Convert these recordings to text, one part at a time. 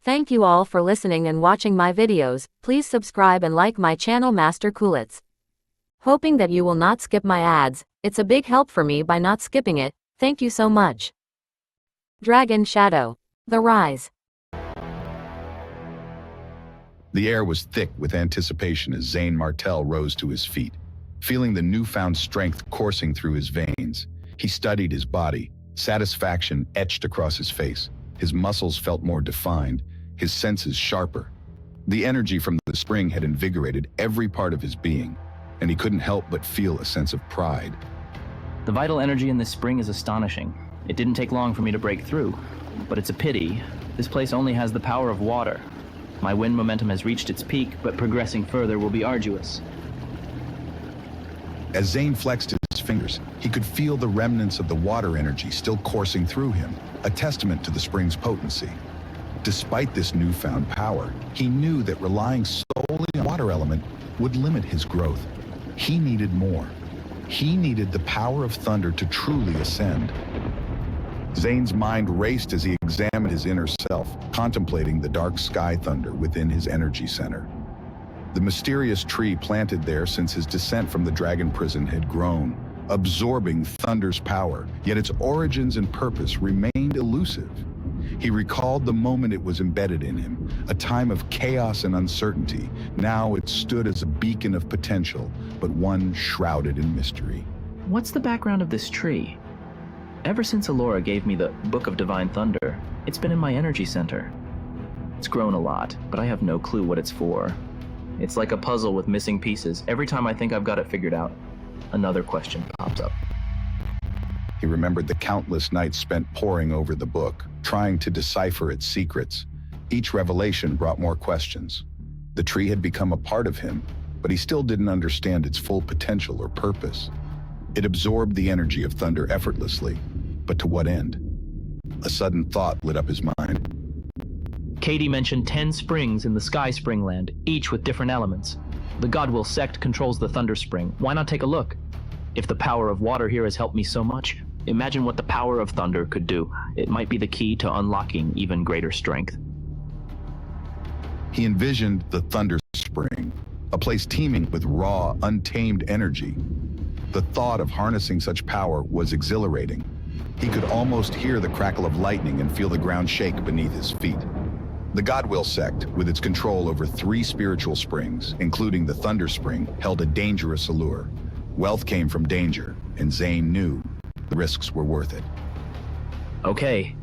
Thank you all for listening and watching my videos. Please subscribe and like my channel Master Coolitz. Hoping that you will not skip my ads. It's a big help for me by not skipping it. Thank you so much. Dragon Shadow. The Rise. The air was thick with anticipation as Zane Martel rose to his feet. Feeling the newfound strength coursing through his veins, he studied his body, satisfaction etched across his face. His muscles felt more defined, his senses sharper. The energy from the spring had invigorated every part of his being, and he couldn't help but feel a sense of pride. The vital energy in this spring is astonishing. It didn't take long for me to break through, but it's a pity. This place only has the power of water. My wind momentum has reached its peak, but progressing further will be arduous. As Zane flexed his fingers, he could feel the remnants of the water energy still coursing through him, a testament to the spring's potency. Despite this newfound power, he knew that relying solely on the water element would limit his growth. He needed more. He needed the power of thunder to truly ascend. Zane's mind raced as he examined his inner self, contemplating the dark sky thunder within his energy center. The mysterious tree planted there since his descent from the dragon prison had grown, absorbing thunder's power, yet its origins and purpose remained elusive. He recalled the moment it was embedded in him, a time of chaos and uncertainty. Now it stood as a beacon of potential, but one shrouded in mystery. What's the background of this tree? Ever since Alora gave me the Book of Divine Thunder, it's been in my energy center. It's grown a lot, but I have no clue what it's for. It's like a puzzle with missing pieces. Every time I think I've got it figured out, another question pops up. He remembered the countless nights spent poring over the book, trying to decipher its secrets. Each revelation brought more questions. The tree had become a part of him, but he still didn't understand its full potential or purpose. It absorbed the energy of thunder effortlessly, but to what end? A sudden thought lit up his mind. Katie mentioned 10 springs in the Sky Springland, each with different elements. The Godwill sect controls the Thunder Spring. Why not take a look? If the power of water here has helped me so much, imagine what the power of thunder could do. It might be the key to unlocking even greater strength. He envisioned the Thunder Spring, a place teeming with raw, untamed energy. The thought of harnessing such power was exhilarating. He could almost hear the crackle of lightning and feel the ground shake beneath his feet. The Godwill sect, with its control over 3 spiritual springs, including the Thunder Spring, held a dangerous allure. Wealth came from danger, and Zane knew the risks were worth it. Okay,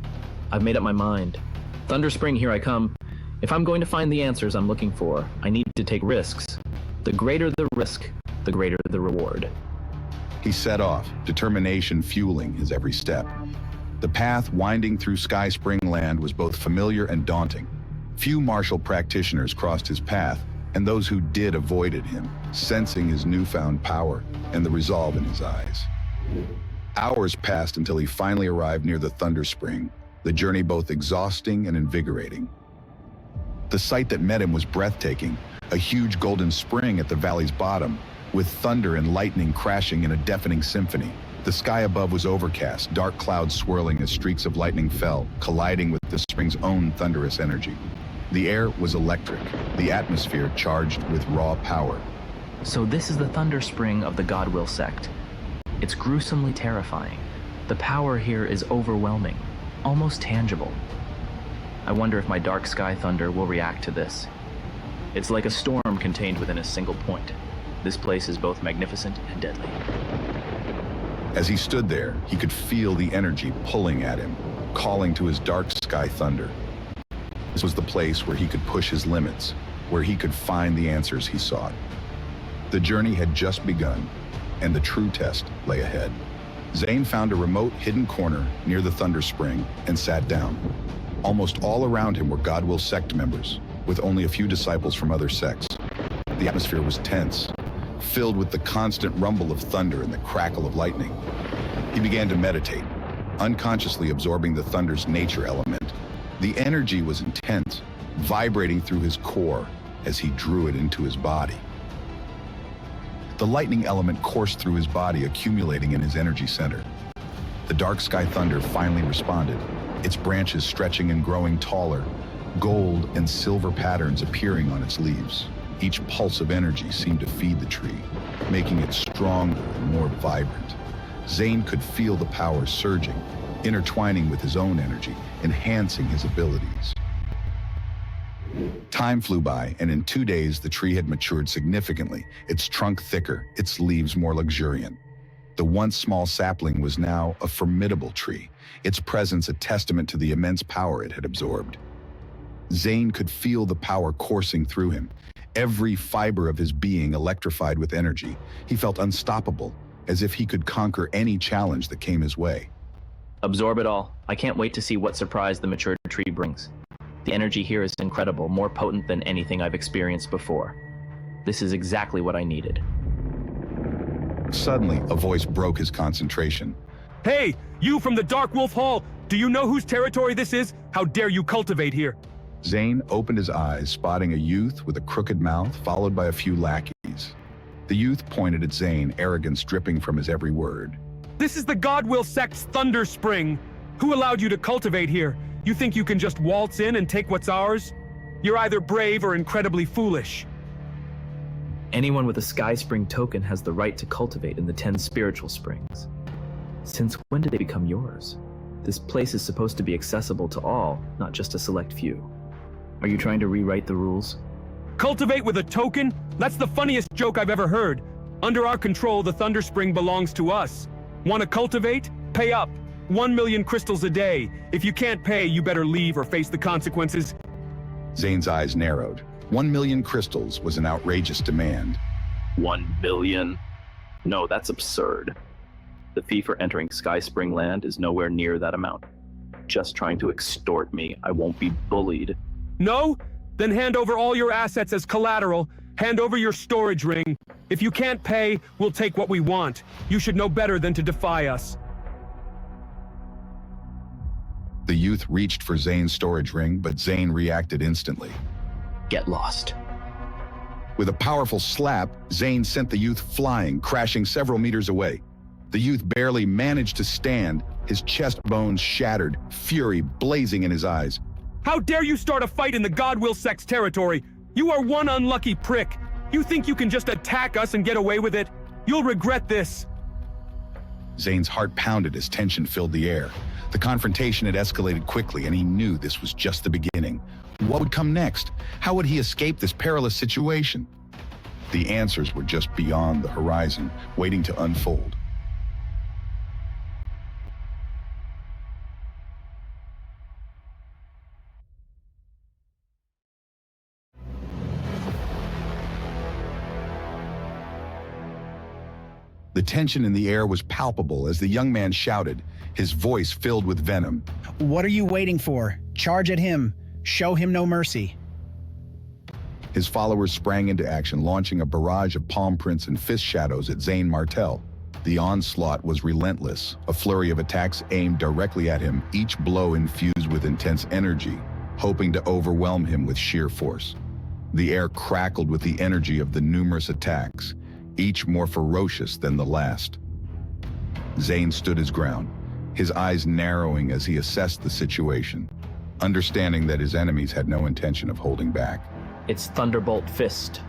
I've made up my mind. Thunder Spring, here I come. If I'm going to find the answers I'm looking for, I need to take risks. The greater the risk, the greater the reward. He set off, determination fueling his every step. The path winding through Sky Spring Land was both familiar and daunting. Few martial practitioners crossed his path, and those who did avoided him, sensing his newfound power and the resolve in his eyes. Hours passed until he finally arrived near the Thunder Spring, the journey both exhausting and invigorating. The sight that met him was breathtaking, a huge golden spring at the valley's bottom, with thunder and lightning crashing in a deafening symphony. The sky above was overcast, dark clouds swirling as streaks of lightning fell, colliding with the spring's own thunderous energy. The air was electric, the atmosphere charged with raw power. So this is the Thunder Spring of the Godwill sect. It's gruesomely terrifying. The power here is overwhelming, almost tangible. I wonder if my dark sky thunder will react to this. It's like a storm contained within a single point. This place is both magnificent and deadly. As he stood there, he could feel the energy pulling at him, calling to his dark sky thunder. This was the place where he could push his limits, where he could find the answers he sought. The journey had just begun, and the true test lay ahead. Zane found a remote, hidden corner near the Thunder Spring and sat down. Almost all around him were Godwill sect members, with only a few disciples from other sects. The atmosphere was tense, filled with the constant rumble of thunder and the crackle of lightning. He began to meditate, unconsciously absorbing the thunder's nature element. The energy was intense, vibrating through his core as he drew it into his body. The lightning element coursed through his body, accumulating in his energy center. The dark sky thunder finally responded, its branches stretching and growing taller, gold and silver patterns appearing on its leaves. Each pulse of energy seemed to feed the tree, making it stronger and more vibrant. Zane could feel the power surging, intertwining with his own energy, enhancing his abilities. Time flew by, and in 2 days the tree had matured significantly, its trunk thicker, its leaves more luxuriant. The once small sapling was now a formidable tree, its presence a testament to the immense power it had absorbed. Zane could feel the power coursing through him, every fiber of his being electrified with energy. He felt unstoppable, as if he could conquer any challenge that came his way. Absorb it all. I can't wait to see what surprise the mature tree brings. The energy here is incredible, more potent than anything I've experienced before. This is exactly what I needed. Suddenly, a voice broke his concentration. Hey, you from the Dark Wolf Hall! Do you know whose territory this is? How dare you cultivate here? Zane opened his eyes, spotting a youth with a crooked mouth, followed by a few lackeys. The youth pointed at Zane, arrogance dripping from his every word. This is the Godwill sect's Thunder Spring. Who allowed you to cultivate here? You think you can just waltz in and take what's ours? You're either brave or incredibly foolish. Anyone with a Sky Spring token has the right to cultivate in the 10 spiritual springs. Since when did they become yours? This place is supposed to be accessible to all, not just a select few. Are you trying to rewrite the rules? Cultivate with a token? That's the funniest joke I've ever heard. Under our control, the Thunder Spring belongs to us. Want to cultivate? Pay up. 1 million crystals a day. If you can't pay, you better leave or face the consequences. Zane's eyes narrowed. 1 million crystals was an outrageous demand. 1 billion? No, that's absurd. The fee for entering Sky Spring Land is nowhere near that amount. Just trying to extort me. I won't be bullied. No? Then hand over all your assets as collateral. Hand over your storage ring. If you can't pay, we'll take what we want. You should know better than to defy us. The youth reached for Zane's storage ring, but Zane reacted instantly. Get lost. With a powerful slap, Zane sent the youth flying, crashing several meters away. The youth barely managed to stand, his chest bones shattered, fury blazing in his eyes. How dare you start a fight in the Godwill sect's territory? You are one unlucky prick. You think you can just attack us and get away with it? You'll regret this. Zane's heart pounded as tension filled the air. The confrontation had escalated quickly, and he knew this was just the beginning. What would come next? How would he escape this perilous situation? The answers were just beyond the horizon, waiting to unfold. The tension in the air was palpable as the young man shouted, his voice filled with venom. What are you waiting for? Charge at him. Show him no mercy. His followers sprang into action, launching a barrage of palm prints and fist shadows at Zane Martel. The onslaught was relentless, a flurry of attacks aimed directly at him, each blow infused with intense energy, hoping to overwhelm him with sheer force. The air crackled with the energy of the numerous attacks, each more ferocious than the last. Zane stood his ground, his eyes narrowing as he assessed the situation, understanding that his enemies had no intention of holding back. It's Thunderbolt Fist.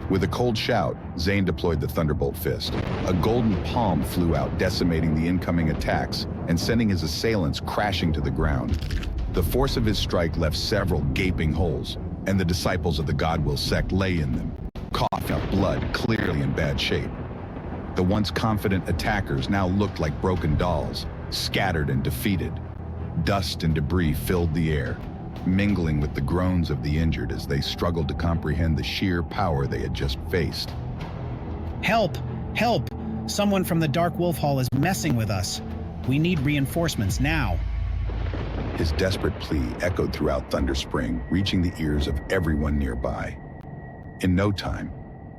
With a cold shout, Zane deployed the Thunderbolt Fist. A golden palm flew out, decimating the incoming attacks and sending his assailants crashing to the ground. The force of his strike left several gaping holes, and the disciples of the Godwill sect lay in them, coughing up blood, clearly in bad shape. The once confident attackers now looked like broken dolls, scattered and defeated. Dust and debris filled the air, mingling with the groans of the injured as they struggled to comprehend the sheer power they had just faced. Help! Help! Someone from the Dark Wolf Hall is messing with us. We need reinforcements now. His desperate plea echoed throughout Thunder Spring, reaching the ears of everyone nearby. In no time,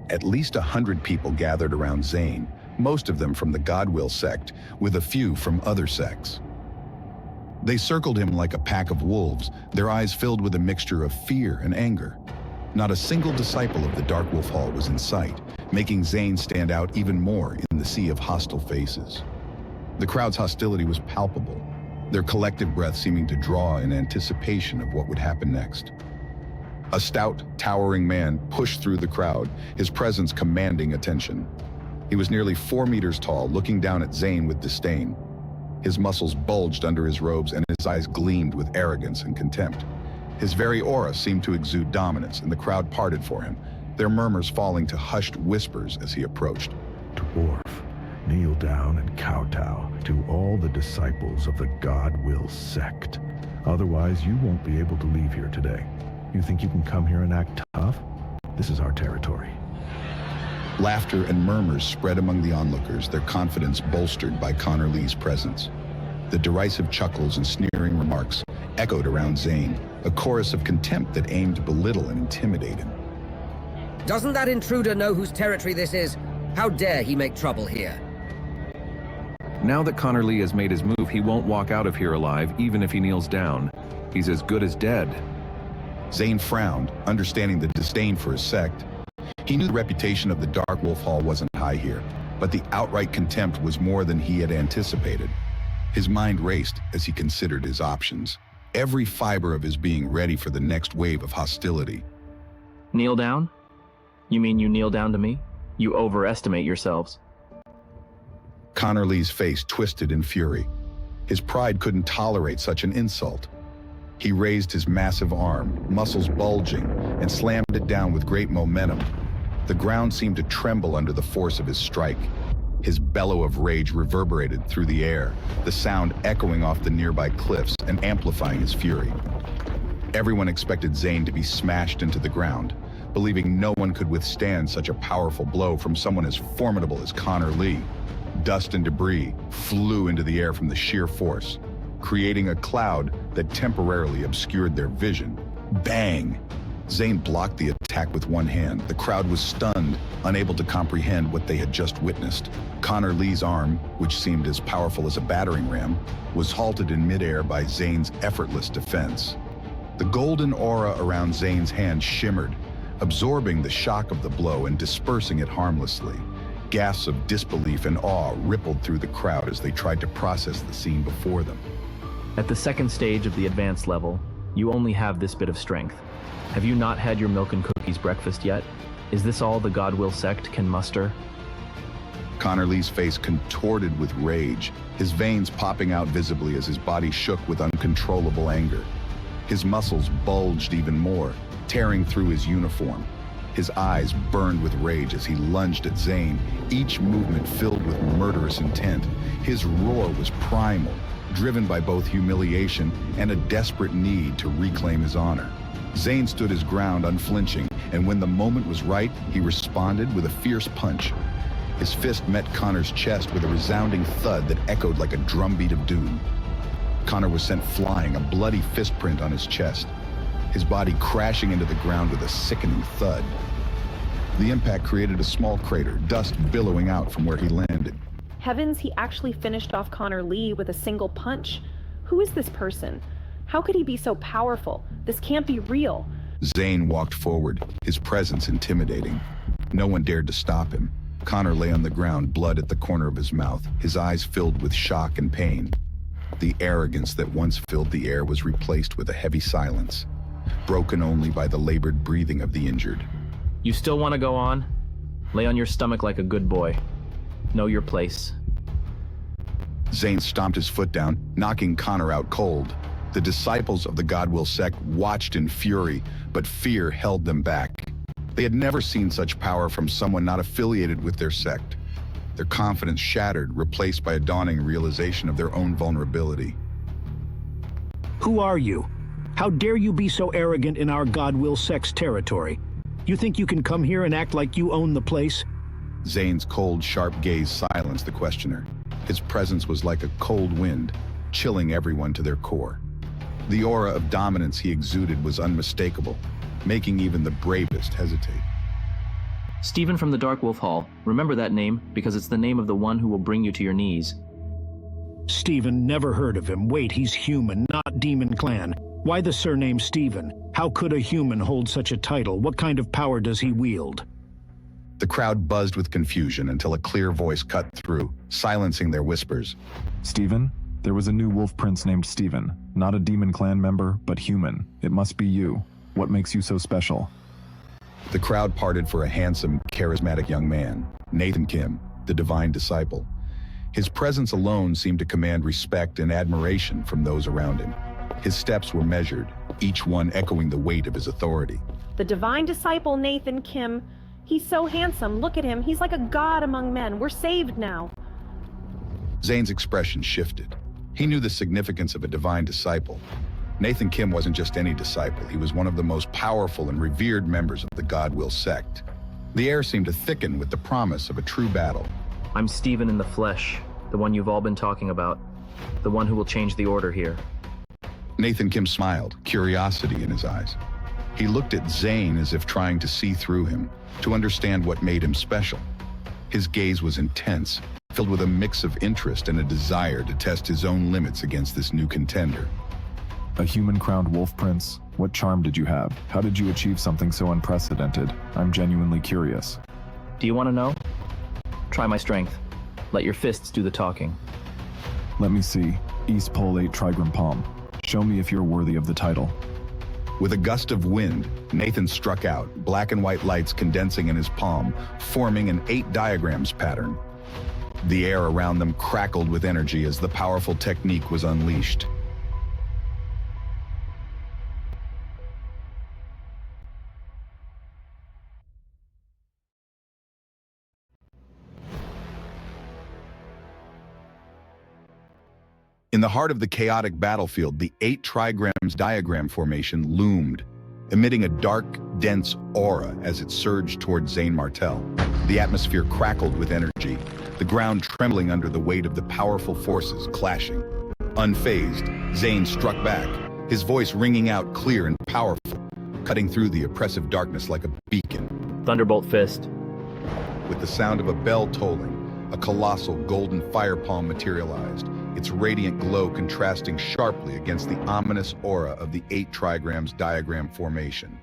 at least 100 people gathered around Zane, most of them from the Godwill sect, with a few from other sects. They circled him like a pack of wolves, their eyes filled with a mixture of fear and anger. Not a single disciple of the Dark Wolf Hall was in sight, making Zane stand out even more in the sea of hostile faces. The crowd's hostility was palpable. their collective breath seeming to draw in anticipation of what would happen next. A stout, towering man pushed through the crowd, his presence commanding attention. He was nearly 4 meters tall, looking down at Zane with disdain. His muscles bulged under his robes and his eyes gleamed with arrogance and contempt. His very aura seemed to exude dominance, and the crowd parted for him, their murmurs falling to hushed whispers as he approached. Dwarf, kneel down and kowtow to all the disciples of the God-Will sect. Otherwise, you won't be able to leave here today. You think you can come here and act tough? This is our territory. Laughter and murmurs spread among the onlookers, their confidence bolstered by Connor Lee's presence. The derisive chuckles and sneering remarks echoed around Zane, a chorus of contempt that aimed to belittle and intimidate him. Doesn't that intruder know whose territory this is? How dare he make trouble here? Now that Connor Lee has made his move, he won't walk out of here alive, even if he kneels down. He's as good as dead. Zane frowned, understanding the disdain for his sect. He knew the reputation of the Dark Wolf Hall wasn't high here, but the outright contempt was more than he had anticipated. His mind raced as he considered his options, every fiber of his being ready for the next wave of hostility. Kneel down? You mean you kneel down to me? You overestimate yourselves. Connor Lee's face twisted in fury. His pride couldn't tolerate such an insult. He raised his massive arm, muscles bulging, and slammed it down with great momentum. The ground seemed to tremble under the force of his strike. His bellow of rage reverberated through the air, the sound echoing off the nearby cliffs and amplifying his fury. Everyone expected Zane to be smashed into the ground, believing no one could withstand such a powerful blow from someone as formidable as Connor Lee. Dust and debris flew into the air from the sheer force, creating a cloud that temporarily obscured their vision. Bang! Zane blocked the attack with one hand. The crowd was stunned, unable to comprehend what they had just witnessed. Connor Lee's arm, which seemed as powerful as a battering ram, was halted in midair by Zane's effortless defense. The golden aura around Zane's hand shimmered, absorbing the shock of the blow and dispersing it harmlessly. Gasps of disbelief and awe rippled through the crowd as they tried to process the scene before them. At the second stage of the advanced level, you only have this bit of strength. Have you not had your milk and cookies breakfast yet? Is this all the God-Will sect can muster? Connor Lee's face contorted with rage, his veins popping out visibly as his body shook with uncontrollable anger. His muscles bulged even more, tearing through his uniform. His eyes burned with rage as he lunged at Zane, each movement filled with murderous intent. His roar was primal, driven by both humiliation and a desperate need to reclaim his honor. Zane stood his ground unflinching, and when the moment was right, he responded with a fierce punch. His fist met Connor's chest with a resounding thud that echoed like a drumbeat of doom. Connor was sent flying, a bloody fist print on his chest, his body crashing into the ground with a sickening thud. The impact created a small crater, dust billowing out from where he landed. Heavens, he actually finished off Connor Lee with a single punch. Who is this person? How could he be so powerful? This can't be real. Zane walked forward, his presence intimidating. No one dared to stop him. Connor lay on the ground, blood at the corner of his mouth, his eyes filled with shock and pain. The arrogance that once filled the air was replaced with a heavy silence, broken only by the labored breathing of the injured. You still want to go on? Lay on your stomach like a good boy. Know your place. Zane stomped his foot down, knocking Connor out cold. The disciples of the God-Will sect watched in fury, but fear held them back. They had never seen such power from someone not affiliated with their sect. Their confidence shattered, replaced by a dawning realization of their own vulnerability. Who are you? How dare you be so arrogant in our God-Will sect's territory? You think you can come here and act like you own the place? Zane's cold, sharp gaze silenced the questioner. His presence was like a cold wind, chilling everyone to their core. The aura of dominance he exuded was unmistakable, making even the bravest hesitate. Stephen from the Dark Wolf Hall. Remember that name, because it's the name of the one who will bring you to your knees. Stephen, never heard of him. Wait, he's human, not Demon Clan. Why the surname Stephen? How could a human hold such a title? What kind of power does he wield? The crowd buzzed with confusion until a clear voice cut through, silencing their whispers. Stephen, There was a new wolf prince named Stephen. Not a Demon Clan member, but human. It must be you. What makes you so special? The crowd parted for a handsome, charismatic young man, Nathan Kim, the divine disciple. His presence alone seemed to command respect and admiration from those around him. His steps were measured, each one echoing the weight of his authority. The divine disciple Nathan Kim. He's so handsome. Look at him. He's like a god among men. We're saved now. Zane's expression shifted. He knew the significance of a divine disciple. Nathan Kim wasn't just any disciple. He was one of the most powerful and revered members of the Godwill sect. The air seemed to thicken with the promise of a true battle. I'm Stephen in the flesh, the one you've all been talking about, the one who will change the order here. Nathan Kim smiled, curiosity in his eyes. He looked at Zane as if trying to see through him, to understand what made him special. His gaze was intense, filled with a mix of interest and a desire to test his own limits against this new contender. A human-crowned wolf prince? What charm did you have? How did you achieve something so unprecedented? I'm genuinely curious. Do you want to know? Try my strength. Let your fists do the talking. Let me see. East Pole 8 Trigram Palm. Show me if you're worthy of the title. With a gust of wind, Nathan struck out, black and white lights condensing in his palm, forming an 8 diagrams pattern. The air around them crackled with energy as the powerful technique was unleashed. In the heart of the chaotic battlefield, the 8 trigrams diagram formation loomed, emitting a dark, dense aura as it surged toward Zane Martel. The atmosphere crackled with energy, the ground trembling under the weight of the powerful forces clashing. Unfazed, Zane struck back, his voice ringing out clear and powerful, cutting through the oppressive darkness like a beacon. Thunderbolt Fist. With the sound of a bell tolling, a colossal golden fire palm materialized, its radiant glow contrasting sharply against the ominous aura of the 8 trigrams diagram formation.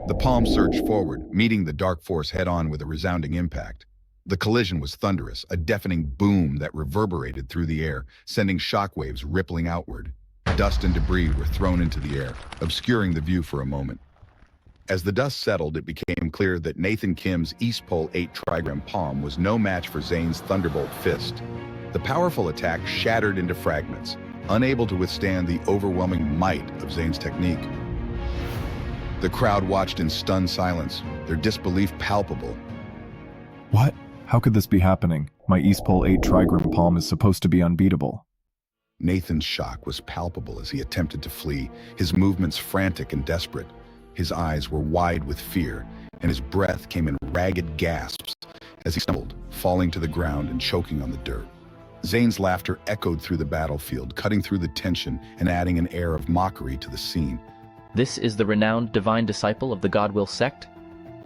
The palm surged forward, meeting the dark force head-on with a resounding impact. The collision was thunderous, a deafening boom that reverberated through the air, sending shockwaves rippling outward. Dust and debris were thrown into the air, obscuring the view for a moment. As the dust settled, it became clear that Nathan Kim's East Pole 8 trigram palm was no match for Zane's Thunderbolt Fist. The powerful attack shattered into fragments, unable to withstand the overwhelming might of Zane's technique. The crowd watched in stunned silence, their disbelief palpable. What? How could this be happening? My East Pole 8 trigram palm is supposed to be unbeatable. Nathan's shock was palpable as he attempted to flee, his movements frantic and desperate. His eyes were wide with fear, and his breath came in ragged gasps as he stumbled, falling to the ground and choking on the dirt. Zane's laughter echoed through the battlefield, cutting through the tension and adding an air of mockery to the scene. This is the renowned divine disciple of the Godwill sect?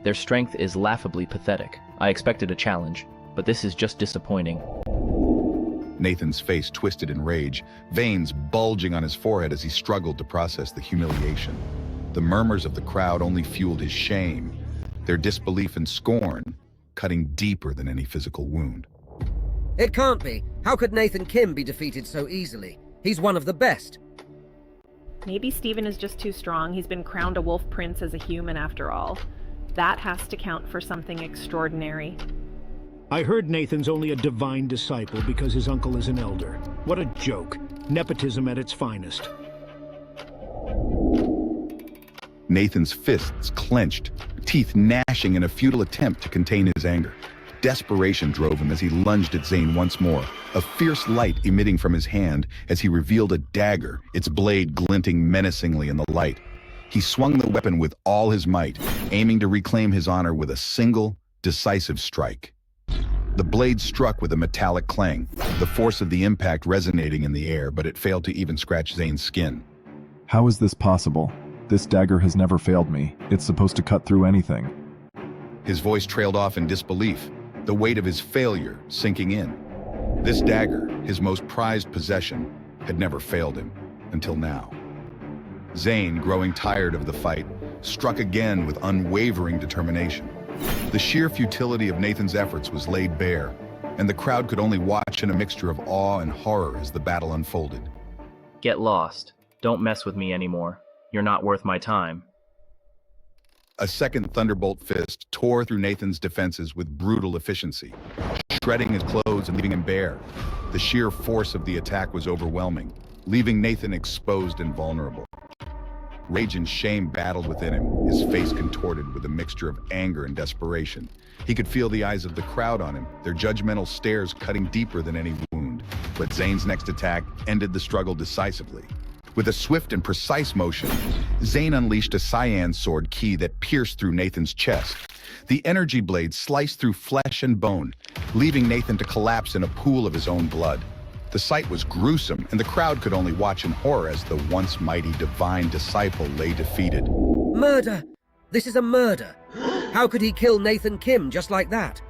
Their strength is laughably pathetic. I expected a challenge, but this is just disappointing. Nathan's face twisted in rage, veins bulging on his forehead as he struggled to process the humiliation. The murmurs of the crowd only fueled his shame, their disbelief and scorn cutting deeper than any physical wound. It can't be. How could Nathan Kim be defeated so easily? He's one of the best. Maybe Stephen is just too strong. He's been crowned a wolf prince as a human after all. That has to count for something extraordinary. I heard Nathan's only a divine disciple because his uncle is an elder. What a joke. Nepotism at its finest. Nathan's fists clenched, teeth gnashing in a futile attempt to contain his anger. Desperation drove him as he lunged at Zane once more, a fierce light emitting from his hand as he revealed a dagger, its blade glinting menacingly in the light. He swung the weapon with all his might, aiming to reclaim his honor with a single, decisive strike. The blade struck with a metallic clang, the force of the impact resonating in the air, but it failed to even scratch Zane's skin. How is this possible? This dagger has never failed me. It's supposed to cut through anything. His voice trailed off in disbelief, the weight of his failure sinking in. This dagger, his most prized possession, had never failed him, until now. Zane, growing tired of the fight, struck again with unwavering determination. The sheer futility of Nathan's efforts was laid bare, and the crowd could only watch in a mixture of awe and horror as the battle unfolded. Get lost. Don't mess with me anymore. You're not worth my time. A second thunderbolt fist tore through Nathan's defenses with brutal efficiency, shredding his clothes and leaving him bare. The sheer force of the attack was overwhelming, leaving Nathan exposed and vulnerable. Rage and shame battled within him, his face contorted with a mixture of anger and desperation. He could feel the eyes of the crowd on him, their judgmental stares cutting deeper than any wound. But Zane's next attack ended the struggle decisively. With a swift and precise motion, Zane unleashed a cyan sword key that pierced through Nathan's chest. The energy blade sliced through flesh and bone, leaving Nathan to collapse in a pool of his own blood. The sight was gruesome, and the crowd could only watch in horror as the once mighty divine disciple lay defeated. Murder! This is a murder! How could he kill Nathan Kim just like that?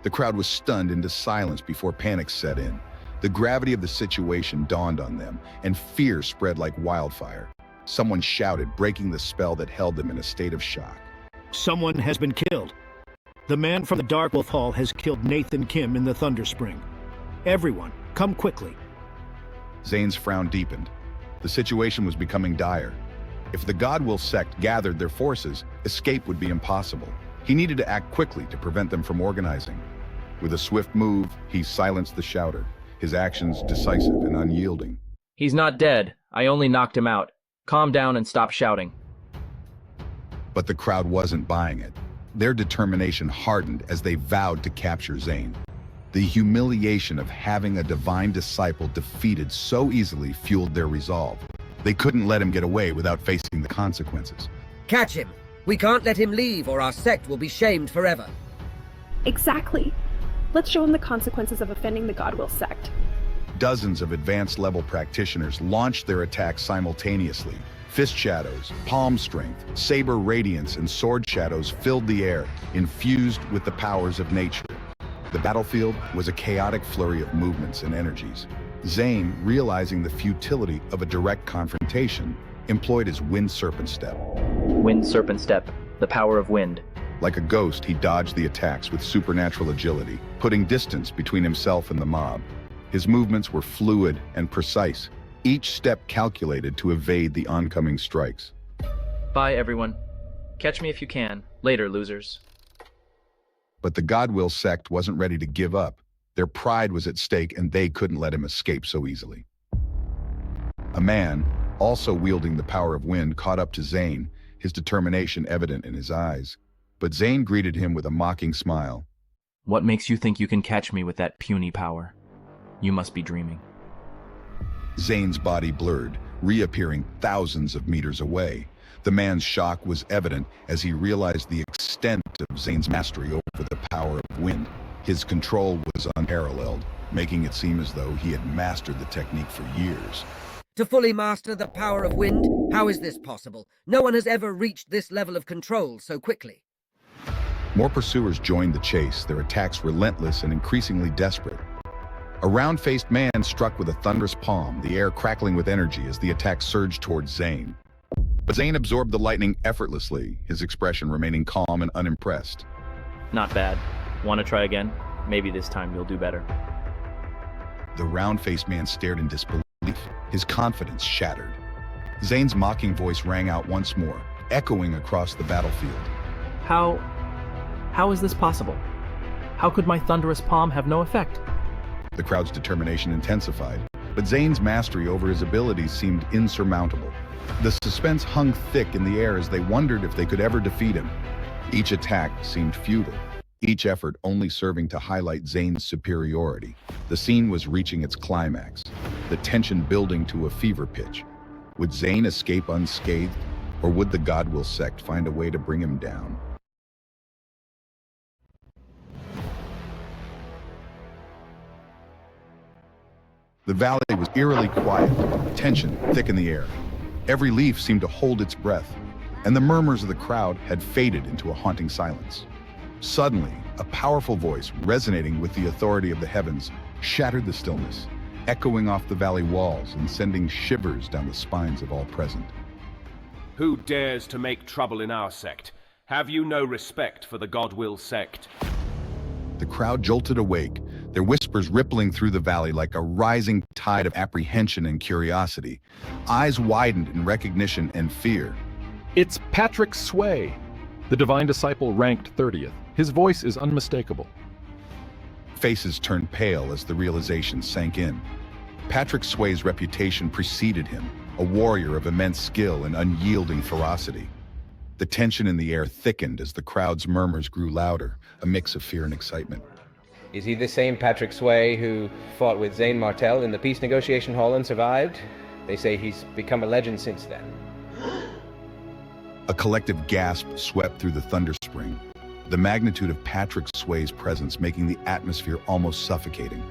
The crowd was stunned into silence before panic set in. The gravity of the situation dawned on them, and fear spread like wildfire. Someone shouted, breaking the spell that held them in a state of shock. Someone has been killed. The man from the Dark Wolf Hall has killed Nathan Kim in the Thunder Spring. Everyone, come quickly. Zane's frown deepened. The situation was becoming dire. If the Godwill sect gathered their forces, escape would be impossible. He needed to act quickly to prevent them from organizing. With a swift move, he silenced the shouter, his actions decisive and unyielding. He's not dead. I only knocked him out. Calm down and stop shouting. But the crowd wasn't buying it. Their determination hardened as they vowed to capture Zane. The humiliation of having a divine disciple defeated so easily fueled their resolve. They couldn't let him get away without facing the consequences. Catch him! We can't let him leave or our sect will be shamed forever. Exactly. Let's show him the consequences of offending the Godwill sect. Dozens of advanced-level practitioners launched their attacks simultaneously. Fist shadows, palm strength, saber radiance, and sword shadows filled the air, infused with the powers of nature. The battlefield was a chaotic flurry of movements and energies. Zane, realizing the futility of a direct confrontation, employed his Wind Serpent Step. Wind Serpent Step, the power of wind. Like a ghost, he dodged the attacks with supernatural agility, putting distance between himself and the mob. His movements were fluid and precise, each step calculated to evade the oncoming strikes. Bye, everyone. Catch me if you can. Later, losers. But the Godwill sect wasn't ready to give up. Their pride was at stake, and they couldn't let him escape so easily. A man, also wielding the power of wind, caught up to Zane, his determination evident in his eyes. But Zane greeted him with a mocking smile. What makes you think you can catch me with that puny power? You must be dreaming. Zane's body blurred, reappearing thousands of meters away. The man's shock was evident as he realized the extent of Zane's mastery over the power of wind. His control was unparalleled, making it seem as though he had mastered the technique for years. To fully master the power of wind? How is this possible? No one has ever reached this level of control so quickly. More pursuers joined the chase, their attacks relentless and increasingly desperate. A round-faced man struck with a thunderous palm, the air crackling with energy as the attack surged towards Zane. But Zane absorbed the lightning effortlessly, his expression remaining calm and unimpressed. Not bad. Want to try again? Maybe this time you'll do better. The round-faced man stared in disbelief, his confidence shattered. Zane's mocking voice rang out once more, echoing across the battlefield. How is this possible? How could my thunderous palm have no effect? The crowd's determination intensified, but Zane's mastery over his abilities seemed insurmountable. The suspense hung thick in the air as they wondered if they could ever defeat him. Each attack seemed futile, each effort only serving to highlight Zane's superiority. The scene was reaching its climax, the tension building to a fever pitch. Would Zane escape unscathed, or would the Godwill sect find a way to bring him down? The valley was eerily quiet, tension thick in the air. Every leaf seemed to hold its breath, and the murmurs of the crowd had faded into a haunting silence. Suddenly, a powerful voice, resonating with the authority of the heavens, shattered the stillness, echoing off the valley walls and sending shivers down the spines of all present. Who dares to make trouble in our sect? Have you no respect for the Godwill sect? The crowd jolted awake, their whispers rippling through the valley like a rising tide of apprehension and curiosity. Eyes widened in recognition and fear. It's Patrick Sway. The divine disciple ranked 30th. His voice is unmistakable. Faces turned pale as the realization sank in. Patrick Sway's reputation preceded him, a warrior of immense skill and unyielding ferocity. The tension in the air thickened as the crowd's murmurs grew louder, a mix of fear and excitement. Is he the same Patrick Sway who fought with Zane Martell in the peace negotiation hall and survived? They say he's become a legend since then. A collective gasp swept through the Thunderspring, the magnitude of Patrick Sway's presence making the atmosphere almost suffocating.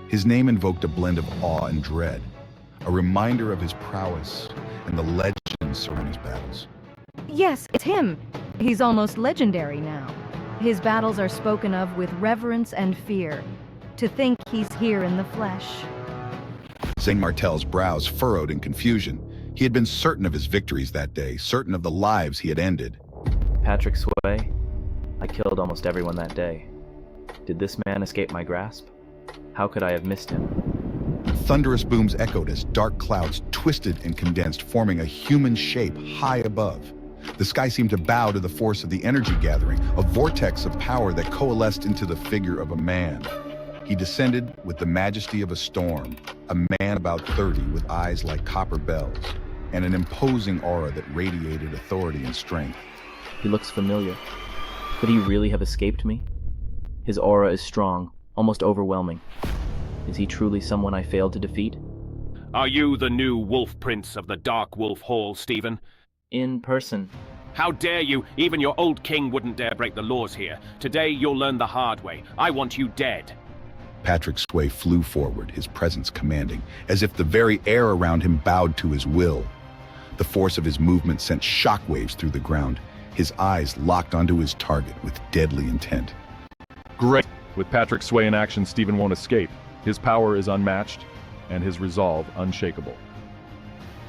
His name invoked a blend of awe and dread, a reminder of his prowess and the legends surrounding his battles. Yes, it's him. He's almost legendary now. His battles are spoken of with reverence and fear. To think he's here in the flesh. Zane Martell's brows furrowed in confusion. He had been certain of his victories that day, certain of the lives he had ended. Patrick Sway, I killed almost everyone that day. Did this man escape my grasp? How could I have missed him? Thunderous booms echoed as dark clouds twisted and condensed, forming a human shape high above. The sky seemed to bow to the force of the energy gathering, a vortex of power that coalesced into the figure of a man. He descended with the majesty of a storm, a man about 30 with eyes like copper bells, and an imposing aura that radiated authority and strength. He looks familiar. Could he really have escaped me? His aura is strong, almost overwhelming. Is he truly someone I failed to defeat? Are you the new Wolf Prince of the Dark Wolf Hall, Stephen? In person. How dare you? Even your old king wouldn't dare break the laws here. Today you'll learn the hard way. I want you dead. Patrick Sway flew forward, his presence commanding, as if the very air around him bowed to his will. The force of his movement sent shockwaves through the ground, his eyes locked onto his target with deadly intent. Great! With Patrick Sway in action, Stephen won't escape. His power is unmatched, and his resolve unshakable.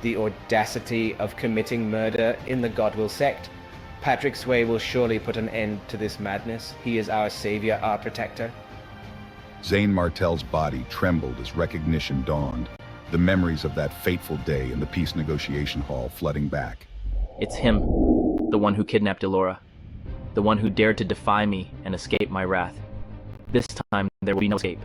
The audacity of committing murder in the Godwill sect. Patrick Sway will surely put an end to this madness. He is our savior, our protector. Zane Martell's body trembled as recognition dawned, the memories of that fateful day in the peace negotiation hall flooding back. It's him, the one who kidnapped Elora, the one who dared to defy me and escape my wrath. This time, there will be no escape.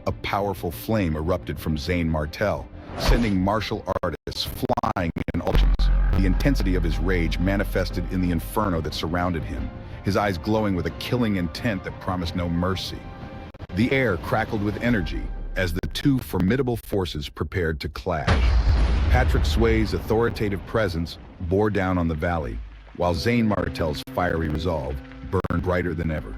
A powerful flame erupted from Zane Martell, sending martial artists flying in all directions. The intensity of his rage manifested in the inferno that surrounded him, his eyes glowing with a killing intent that promised no mercy. The air crackled with energy as the two formidable forces prepared to clash. Patrick Sway's authoritative presence bore down on the valley, while Zane Martell's fiery resolve burned brighter than ever.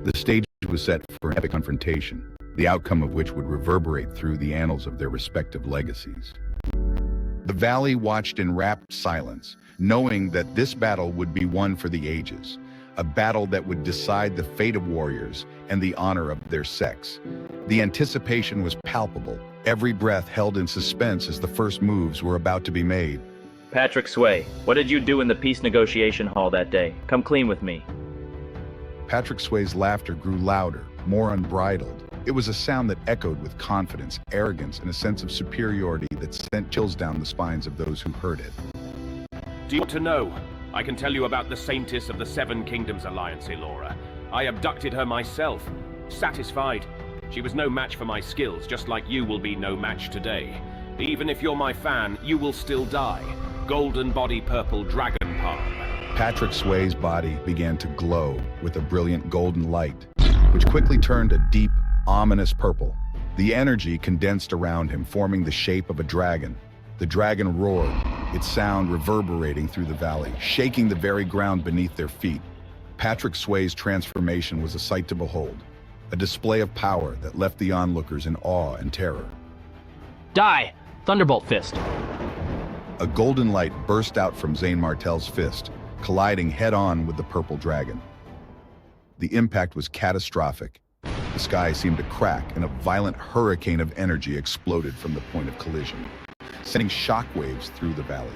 The stage was set for an epic confrontation, the outcome of which would reverberate through the annals of their respective legacies. The valley watched in rapt silence, knowing that this battle would be one for the ages, a battle that would decide the fate of warriors and the honor of their sex. The anticipation was palpable, every breath held in suspense as the first moves were about to be made. Patrick Sway, what did you do in the peace negotiation hall that day? Come clean with me. Patrick Sway's laughter grew louder, more unbridled. It was a sound that echoed with confidence, arrogance, and a sense of superiority that sent chills down the spines of those who heard it. Do you want to know? I can tell you about the Saintess of the Seven Kingdoms Alliance, Elora. I abducted her myself. Satisfied. She was no match for my skills, just like you will be no match today. Even if you're my fan, you will still die. Golden body purple dragon palm. Patrick Sway's body began to glow with a brilliant golden light, which quickly turned a deep, ominous purple. The energy condensed around him, forming the shape of a dragon. The dragon roared, its sound reverberating through the valley, shaking the very ground beneath their feet. Patrick Sway's transformation was a sight to behold, a display of power that left the onlookers in awe and terror. Die! Thunderbolt Fist! A golden light burst out from Zane Martell's fist, colliding head-on with the purple dragon. The impact was catastrophic. The sky seemed to crack, and a violent hurricane of energy exploded from the point of collision, sending shockwaves through the valley.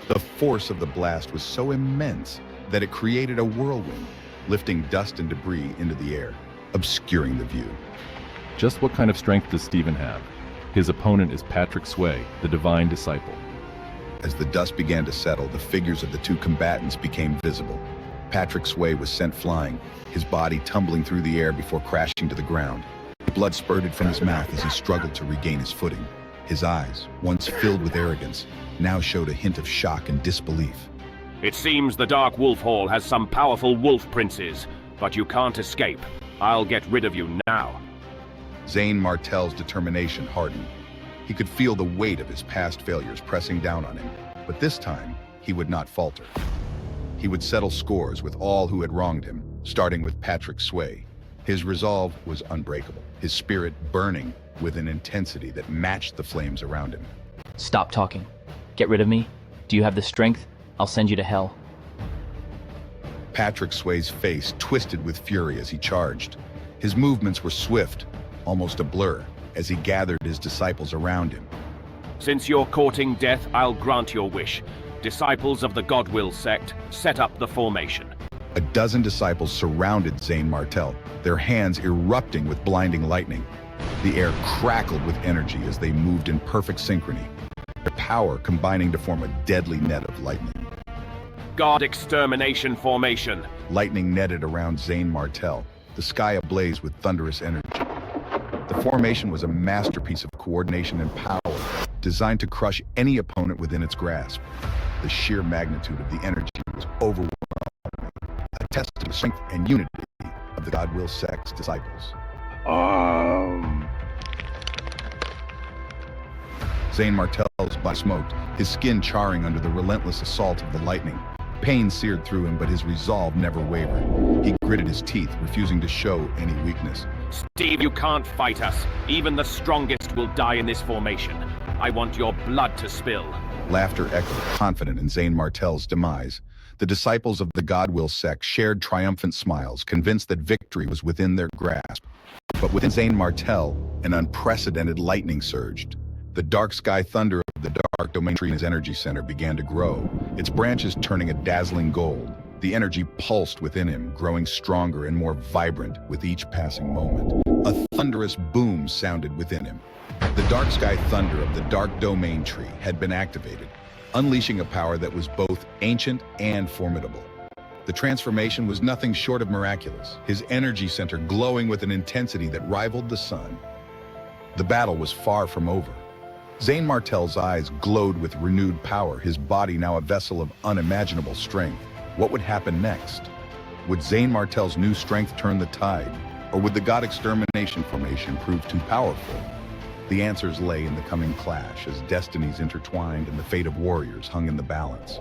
The force of the blast was so immense that it created a whirlwind, lifting dust and debris into the air. obscuring the view. Just what kind of strength does Stephen have? His opponent is Patrick Sway, the divine disciple. As the dust began to settle, the figures of the two combatants became visible. Patrick Sway was sent flying, his body tumbling through the air before crashing to the ground. Blood spurted from his mouth as he struggled to regain his footing. His eyes, once filled with arrogance, now showed a hint of shock and disbelief. It seems the Dark Wolf Hall has some powerful wolf princes, but you can't escape. I'll get rid of you now. Zane Martel's determination hardened. He could feel the weight of his past failures pressing down on him, but this time, he would not falter. He would settle scores with all who had wronged him, starting with Patrick Sway. His resolve was unbreakable, his spirit burning with an intensity that matched the flames around him. Stop talking. Get rid of me. Do you have the strength? I'll send you to hell. Patrick Sway's face twisted with fury as he charged. His movements were swift, almost a blur, as he gathered his disciples around him. Since you're courting death, I'll grant your wish. Disciples of the Godwill sect, set up the formation. A dozen disciples surrounded Zane Martel, their hands erupting with blinding lightning. The air crackled with energy as they moved in perfect synchrony, their power combining to form a deadly net of lightning. God Extermination Formation. Lightning netted around Zane Martel, the sky ablaze with thunderous energy. The formation was a masterpiece of coordination and power, designed to crush any opponent within its grasp. The sheer magnitude of the energy was overwhelming, a test of the strength and unity of the Godwill sect's disciples. Zane Martel's body smoked, his skin charring under the relentless assault of the lightning. Pain seared through him, but his resolve never wavered. He gritted his teeth, refusing to show any weakness. Steve, you can't fight us. Even the strongest will die in this formation. I want your blood to spill. Laughter echoed, confident in Zane Martel's demise. The disciples of the Godwill sect shared triumphant smiles, convinced that victory was within their grasp. But within Zane Martel, an unprecedented lightning surged. The dark sky thunder of the dark domain tree in his energy center began to grow, its branches turning a dazzling gold. The energy pulsed within him, growing stronger and more vibrant with each passing moment. A thunderous boom sounded within him. The dark sky thunder of the dark domain tree had been activated, unleashing a power that was both ancient and formidable. The transformation was nothing short of miraculous, his energy center glowing with an intensity that rivaled the sun. The battle was far from over. Zane Martel's eyes glowed with renewed power, his body now a vessel of unimaginable strength. What would happen next? Would Zane Martel's new strength turn the tide, or would the God Extermination Formation prove too powerful? The answers lay in the coming clash as destinies intertwined and the fate of warriors hung in the balance.